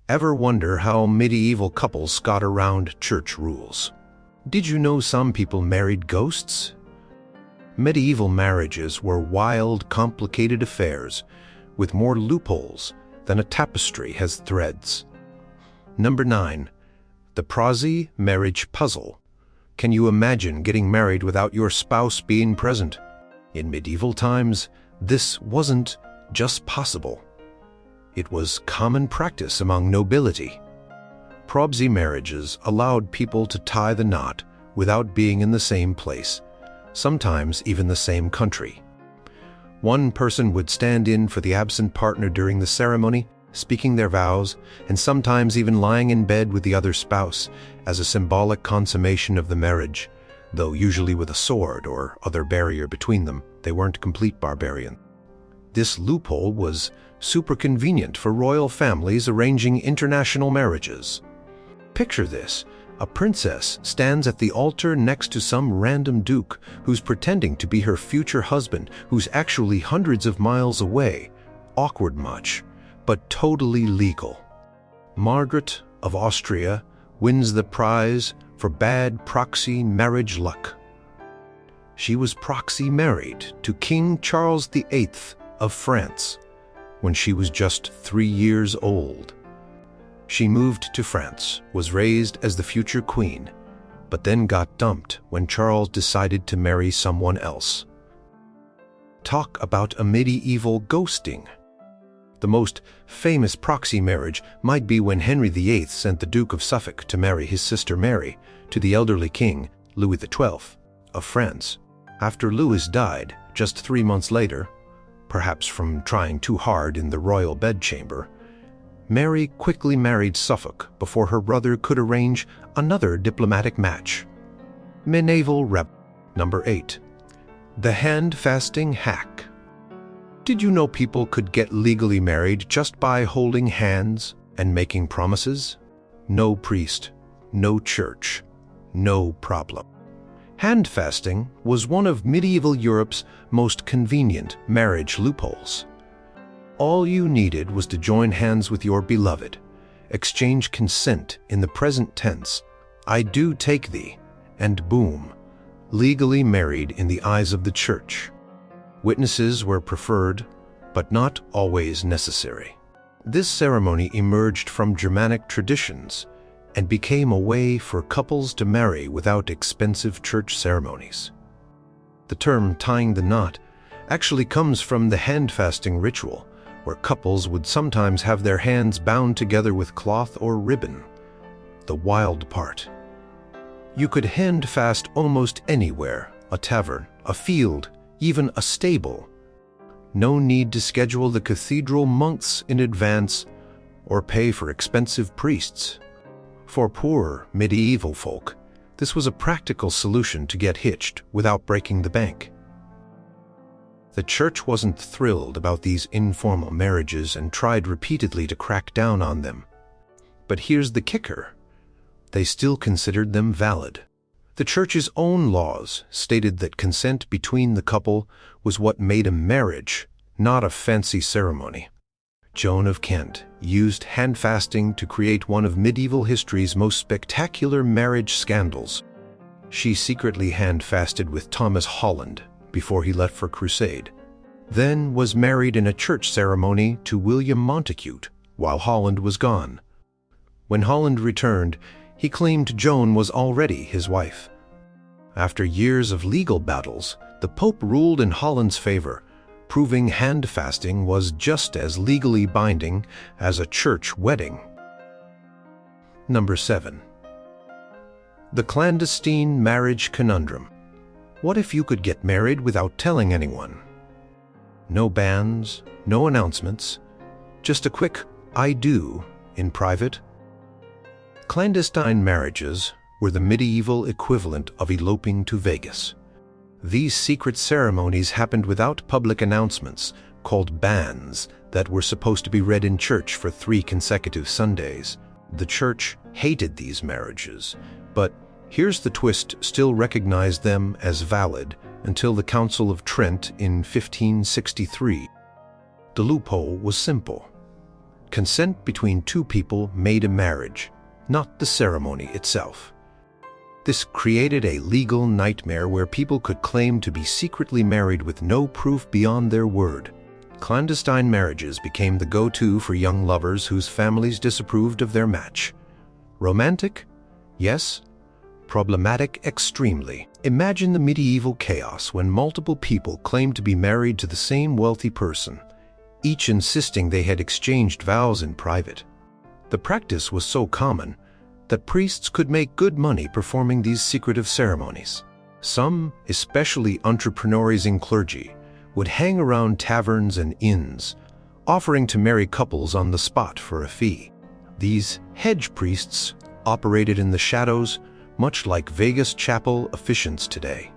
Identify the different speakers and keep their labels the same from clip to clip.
Speaker 1: Ever wonder how medieval couples got around church rules? Did you know some people married ghosts? Medieval marriages were wild, complicated affairs with more loopholes than a tapestry has threads. Number 9. The Proxy marriage puzzle. Can you imagine getting married without your spouse being present? In medieval times, this wasn't just possible. It was common practice among nobility. Proxy marriages allowed people to tie the knot without being in the same place, sometimes even the same country. One person would stand in for the absent partner during the ceremony, speaking their vows, and sometimes even lying in bed with the other spouse as a symbolic consummation of the marriage, though usually with a sword or other barrier between them. They weren't complete barbarians. This loophole was super convenient for royal families arranging international marriages. Picture this. A princess stands at the altar next to some random duke who's pretending to be her future husband, who's actually hundreds of miles away. Awkward much, but totally legal. Margaret of Austria wins the prize for bad proxy marriage luck. She was proxy married to King Charles VIII of France when she was just 3 years old. She moved to France, was raised as the future queen, but then got dumped when Charles decided to marry someone else. Talk about a medieval ghosting. The most famous proxy marriage might be when Henry VIII sent the Duke of Suffolk to marry his sister Mary to the elderly king, Louis XII of France. After Louis died, just 3 months later, perhaps from trying too hard in the royal bedchamber, Mary quickly married Suffolk before her brother could arrange another diplomatic match. Medieval rep. Number 8. The Handfasting hack. Did you know people could get legally married just by holding hands and making promises? No priest, no church, no problem. Handfasting was one of medieval Europe's most convenient marriage loopholes. All you needed was to join hands with your beloved, exchange consent in the present tense, I do take thee, and boom, legally married in the eyes of the church. Witnesses were preferred, but not always necessary. This ceremony emerged from Germanic traditions and became a way for couples to marry without expensive church ceremonies. The term tying the knot actually comes from the handfasting ritual, where couples would sometimes have their hands bound together with cloth or ribbon. The wild part. You could handfast almost anywhere, a tavern, a field, even a stable. No need to schedule the cathedral monks in advance or pay for expensive priests. For poor medieval folk, this was a practical solution to get hitched without breaking the bank. The church wasn't thrilled about these informal marriages and tried repeatedly to crack down on them. But here's the kicker. They still considered them valid. The church's own laws stated that consent between the couple was what made a marriage, not a fancy ceremony. Joan of Kent used handfasting to create one of medieval history's most spectacular marriage scandals. She secretly handfasted with Thomas Holland before he left for crusade, then was married in a church ceremony to William Montacute while Holland was gone. When Holland returned, he claimed Joan was already his wife. After years of legal battles, the Pope ruled in Holland's favor, proving handfasting was just as legally binding as a church wedding. Number 7. The Clandestine marriage conundrum. What if you could get married without telling anyone? No banns, no announcements, just a quick "I do" in private. Clandestine marriages were the medieval equivalent of eloping to Vegas. These secret ceremonies happened without public announcements, called banns, that were supposed to be read in church for 3 consecutive Sundays. The church hated these marriages, but here's the twist, still recognized them as valid until the Council of Trent in 1563. The loophole was simple. Consent between two people made a marriage, not the ceremony itself. This created a legal nightmare where people could claim to be secretly married with no proof beyond their word. Clandestine marriages became the go-to for young lovers whose families disapproved of their match. Romantic? Yes. Problematic extremely. Imagine the medieval chaos when multiple people claimed to be married to the same wealthy person, each insisting they had exchanged vows in private. The practice was so common that priests could make good money performing these secretive ceremonies. Some, especially entrepreneurs in clergy, would hang around taverns and inns, offering to marry couples on the spot for a fee. These hedge priests operated in the shadows, much like Vegas chapel officiants today.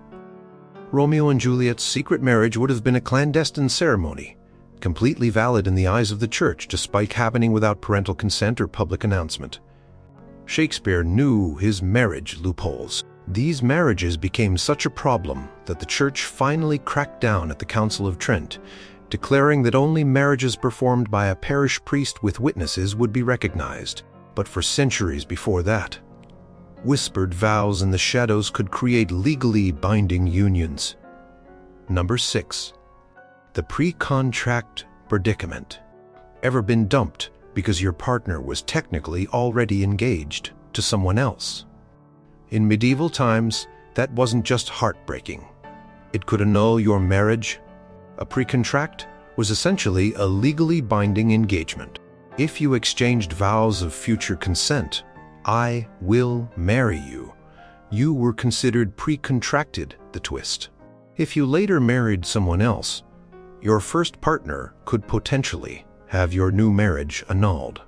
Speaker 1: Romeo and Juliet's secret marriage would have been a clandestine ceremony, completely valid in the eyes of the church despite happening without parental consent or public announcement. Shakespeare knew his marriage loopholes. These marriages became such a problem that the church finally cracked down at the Council of Trent, declaring that only marriages performed by a parish priest with witnesses would be recognized. But for centuries before that, whispered vows in the shadows could create legally binding unions. Number 6. The pre-contract predicament. Ever been dumped because your partner was technically already engaged to someone else? In medieval times, that wasn't just heartbreaking. It could annul your marriage. A pre-contract was essentially a legally binding engagement. If you exchanged vows of future consent, "I will marry you," you were considered pre-contracted. The twist: if you later married someone else, your first partner could potentially have your new marriage annulled.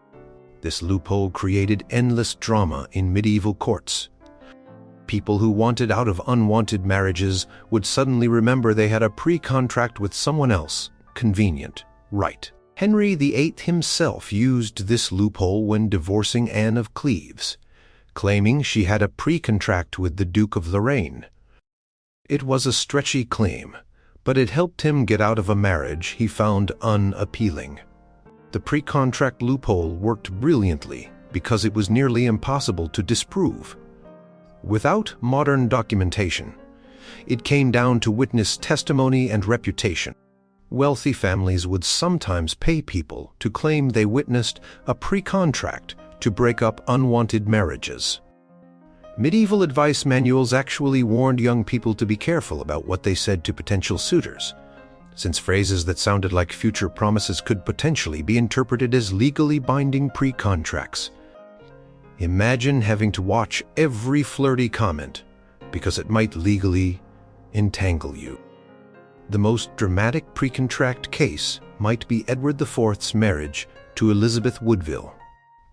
Speaker 1: This loophole created endless drama in medieval courts. People who wanted out of unwanted marriages would suddenly remember they had a pre-contract with someone else. Convenient, right? Henry VIII himself used this loophole when divorcing Anne of Cleves, claiming she had a pre-contract with the Duke of Lorraine. It was a stretchy claim, but it helped him get out of a marriage he found unappealing. The pre-contract loophole worked brilliantly because it was nearly impossible to disprove. Without modern documentation, it came down to witness testimony and reputation. Wealthy families would sometimes pay people to claim they witnessed a pre-contract to break up unwanted marriages. Medieval advice manuals actually warned young people to be careful about what they said to potential suitors, since phrases that sounded like future promises could potentially be interpreted as legally binding pre-contracts. Imagine having to watch every flirty comment because it might legally entangle you. The most dramatic pre-contract case might be Edward IV's marriage to Elizabeth Woodville.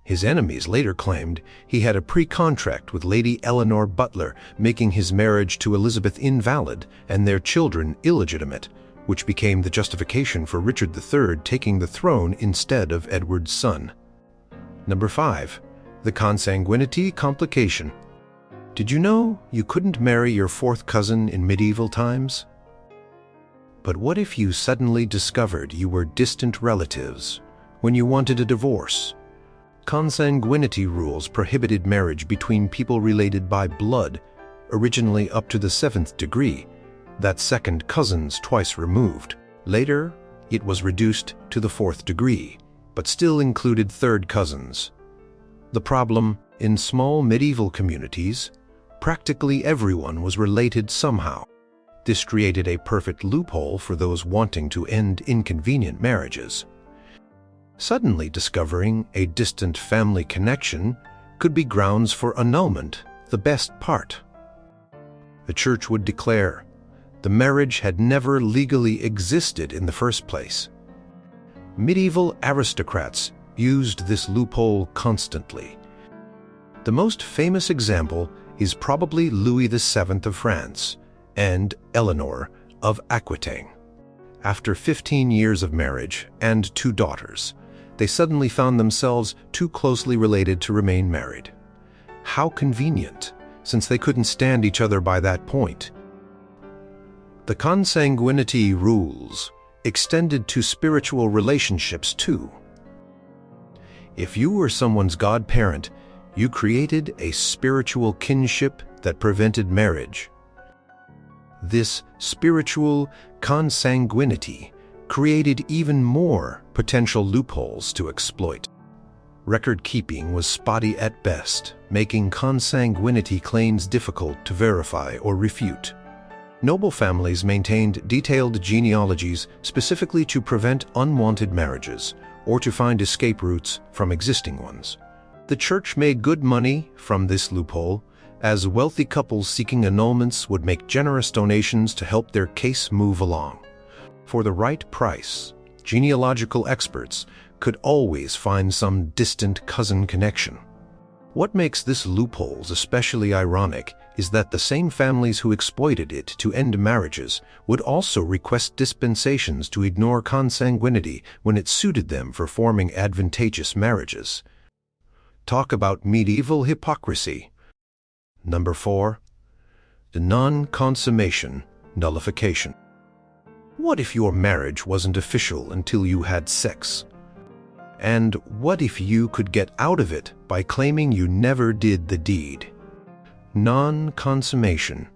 Speaker 1: His enemies later claimed he had a pre-contract with Lady Eleanor Butler, making his marriage to Elizabeth invalid and their children illegitimate, which became the justification for Richard III taking the throne instead of Edward's son. Number 5. The consanguinity complication. Did you know you couldn't marry your fourth cousin in medieval times? But what if you suddenly discovered you were distant relatives when you wanted a divorce? Consanguinity rules prohibited marriage between people related by blood, originally up to the 7th degree, that second cousins twice removed. Later, it was reduced to the 4th degree, but still included third cousins. The problem: in small medieval communities, practically everyone was related somehow. This created a perfect loophole for those wanting to end inconvenient marriages. Suddenly discovering a distant family connection could be grounds for annulment, the best part. The church would declare the marriage had never legally existed in the first place. Medieval aristocrats used this loophole constantly. The most famous example is probably Louis VII of France and Eleanor of Aquitaine. After 15 years of marriage and 2 daughters, they suddenly found themselves too closely related to remain married. How convenient, since they couldn't stand each other by that point. The consanguinity rules extended to spiritual relationships too. If you were someone's godparent, you created a spiritual kinship that prevented marriage. This spiritual consanguinity created even more potential loopholes to exploit. Record keeping was spotty at best, making consanguinity claims difficult to verify or refute. Noble families maintained detailed genealogies specifically to prevent unwanted marriages or to find escape routes from existing ones. The church made good money from this loophole, as wealthy couples seeking annulments would make generous donations to help their case move along. For the right price, genealogical experts could always find some distant cousin connection. What makes this loophole especially ironic is that the same families who exploited it to end marriages would also request dispensations to ignore consanguinity when it suited them for forming advantageous marriages. Talk about medieval hypocrisy. Number 4. The non-consummation nullification. What if your marriage wasn't official until you had sex? And what if you could get out of it by claiming you never did the deed? Non-consummation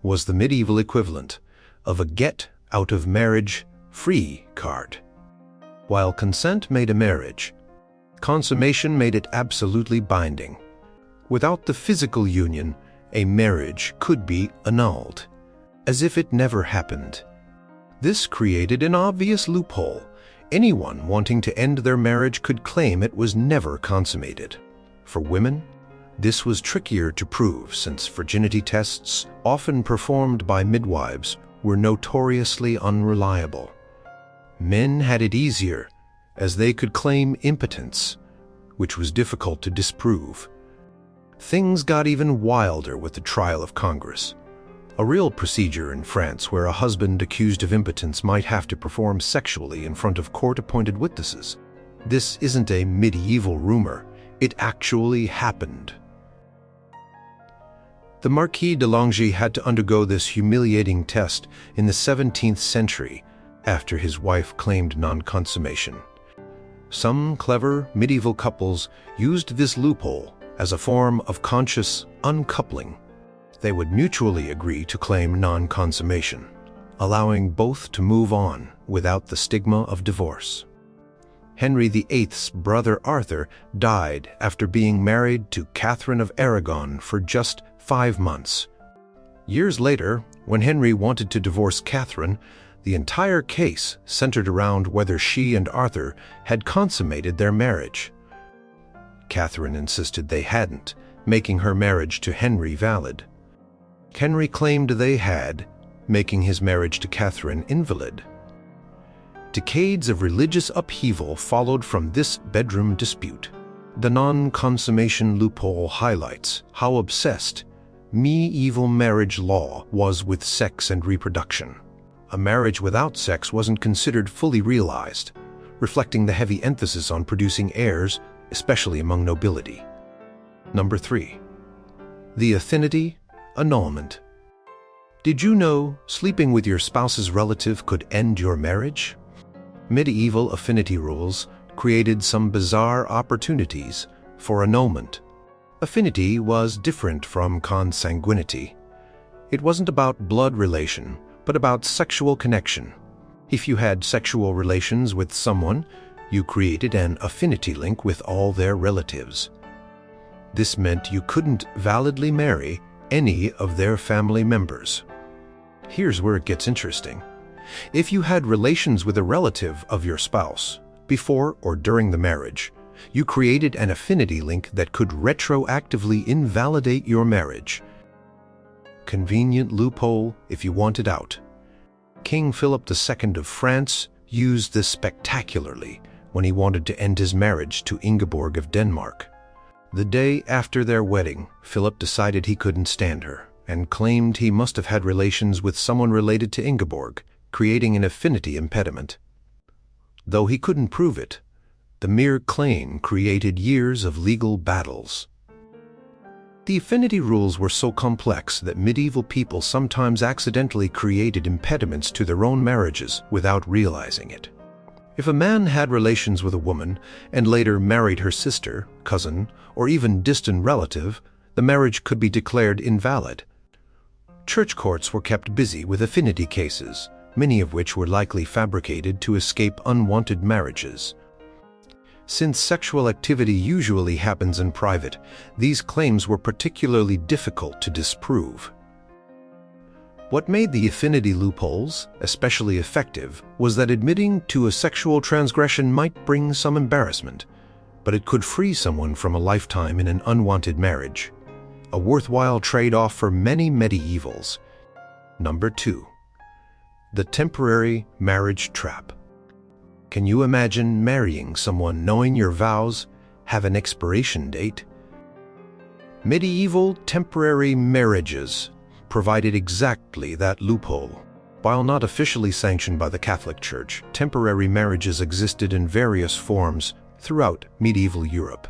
Speaker 1: was the medieval equivalent of a get-out-of-marriage-free card. While consent made a marriage, consummation made it absolutely binding. Without the physical union, a marriage could be annulled, as if it never happened. This created an obvious loophole. Anyone wanting to end their marriage could claim it was never consummated. For women, this was trickier to prove since virginity tests, often performed by midwives, were notoriously unreliable. Men had it easier, as they could claim impotence, which was difficult to disprove. Things got even wilder with the trial of Congress, a real procedure in France where a husband accused of impotence might have to perform sexually in front of court-appointed witnesses. This isn't a medieval rumor, it actually happened. The Marquis de Langeais had to undergo this humiliating test in the 17th century after his wife claimed non-consummation. Some clever medieval couples used this loophole as a form of conscious uncoupling. They would mutually agree to claim non-consummation, allowing both to move on without the stigma of divorce. Henry VIII's brother Arthur died after being married to Catherine of Aragon for just 5 months. Years later, when Henry wanted to divorce Catherine, the entire case centered around whether she and Arthur had consummated their marriage. Catherine insisted they hadn't, making her marriage to Henry valid. Henry claimed they had, making his marriage to Catherine invalid. Decades of religious upheaval followed from this bedroom dispute. The non-consummation loophole highlights how obsessed medieval marriage law was with sex and reproduction. A marriage without sex wasn't considered fully realized, reflecting the heavy emphasis on producing heirs, especially among nobility. Number 3. The Affinity annulment. Did you know sleeping with your spouse's relative could end your marriage? Medieval affinity rules created some bizarre opportunities for annulment. Affinity was different from consanguinity. It wasn't about blood relation, but about sexual connection. If you had sexual relations with someone, you created an affinity link with all their relatives. This meant you couldn't validly marry any of their family members. Here's where it gets interesting. If you had relations with a relative of your spouse, before or during the marriage, you created an affinity link that could retroactively invalidate your marriage. Convenient loophole if you wanted out. King Philip II of France used this spectacularly when he wanted to end his marriage to Ingeborg of Denmark. The day after their wedding, Philip decided he couldn't stand her and claimed he must have had relations with someone related to Ingeborg, creating an affinity impediment. Though he couldn't prove it, the mere claim created years of legal battles. The affinity rules were so complex that medieval people sometimes accidentally created impediments to their own marriages without realizing it. If a man had relations with a woman and later married her sister, cousin, or even distant relative, the marriage could be declared invalid. Church courts were kept busy with affinity cases, many of which were likely fabricated to escape unwanted marriages. Since sexual activity usually happens in private, these claims were particularly difficult to disprove. What made the affinity loopholes especially effective was that admitting to a sexual transgression might bring some embarrassment, but it could free someone from a lifetime in an unwanted marriage, a worthwhile trade-off for many medievals. Number 2. The temporary marriage trap. Can you imagine marrying someone knowing your vows have an expiration date? Medieval temporary marriages provided exactly that loophole. While not officially sanctioned by the Catholic Church, temporary marriages existed in various forms throughout medieval Europe.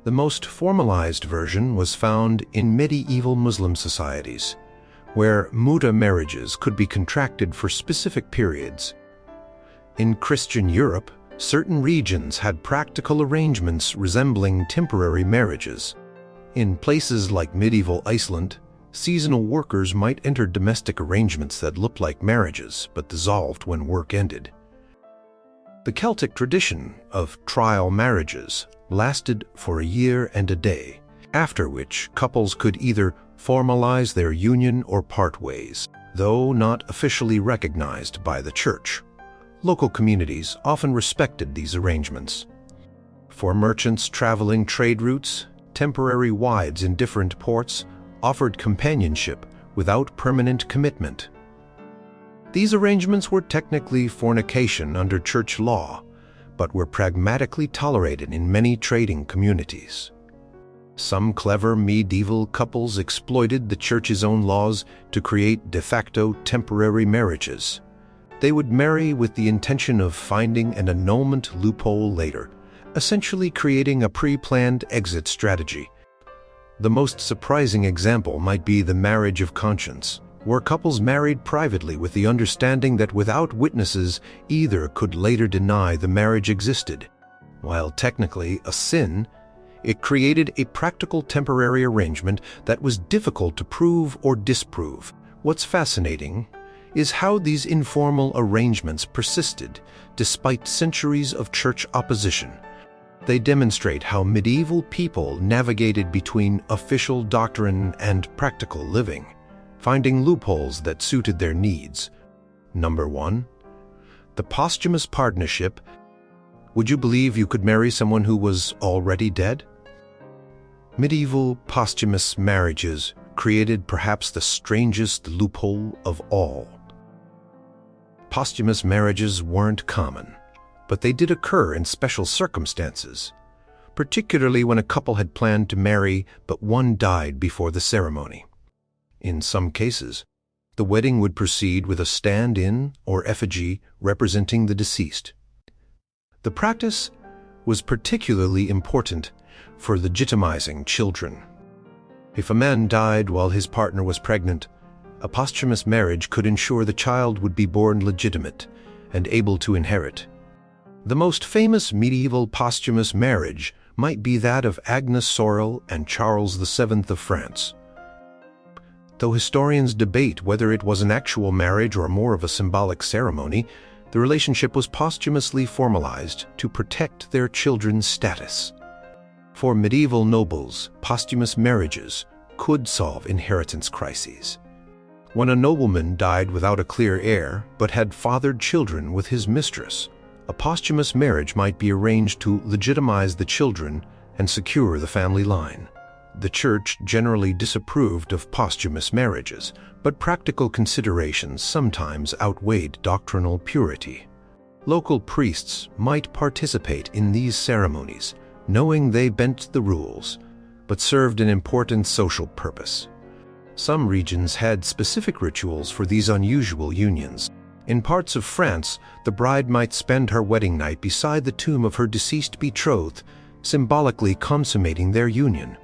Speaker 1: The most formalized version was found in medieval Muslim societies, where muta marriages could be contracted for specific periods. In Christian Europe, certain regions had practical arrangements resembling temporary marriages. In places like medieval Iceland, seasonal workers might enter domestic arrangements that looked like marriages but dissolved when work ended. The Celtic tradition of trial marriages lasted for a year and a day, after which couples could either formalize their union or part ways, though not officially recognized by the Church. Local communities often respected these arrangements. For merchants traveling trade routes, temporary wives in different ports offered companionship without permanent commitment. These arrangements were technically fornication under church law, but were pragmatically tolerated in many trading communities. Some clever medieval couples exploited the church's own laws to create de facto temporary marriages. They would marry with the intention of finding an annulment loophole later, essentially creating a pre-planned exit strategy. The most surprising example might be the marriage of conscience, where couples married privately with the understanding that without witnesses, either could later deny the marriage existed. While technically a sin, it created a practical temporary arrangement that was difficult to prove or disprove. What's fascinating is how these informal arrangements persisted despite centuries of church opposition. They demonstrate how medieval people navigated between official doctrine and practical living, finding loopholes that suited their needs. Number 1. The posthumous partnership. Would you believe you could marry someone who was already dead? Medieval posthumous marriages created perhaps the strangest loophole of all. Posthumous marriages weren't common, but they did occur in special circumstances, particularly when a couple had planned to marry but one died before the ceremony. In some cases, the wedding would proceed with a stand-in or effigy representing the deceased. The practice was particularly important for legitimizing children. If a man died while his partner was pregnant, a posthumous marriage could ensure the child would be born legitimate and able to inherit. The most famous medieval posthumous marriage might be that of Agnes Sorel and Charles VII of France. Though historians debate whether it was an actual marriage or more of a symbolic ceremony, the relationship was posthumously formalized to protect their children's status. For medieval nobles, posthumous marriages could solve inheritance crises. When a nobleman died without a clear heir but had fathered children with his mistress, a posthumous marriage might be arranged to legitimize the children and secure the family line. The Church generally disapproved of posthumous marriages, but practical considerations sometimes outweighed doctrinal purity. Local priests might participate in these ceremonies, knowing they bent the rules, but served an important social purpose. Some regions had specific rituals for these unusual unions. In parts of France, the bride might spend her wedding night beside the tomb of her deceased betrothed, symbolically consummating their union.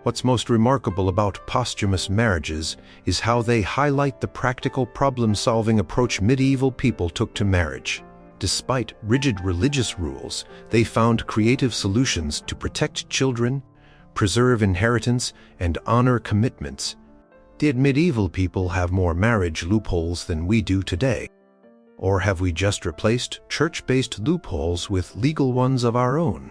Speaker 1: What's most remarkable about posthumous marriages is how they highlight the practical problem-solving approach medieval people took to marriage. Despite rigid religious rules, they found creative solutions to protect children, preserve inheritance, and honor commitments. Did medieval people have more marriage loopholes than we do today? Or have we just replaced church-based loopholes with legal ones of our own?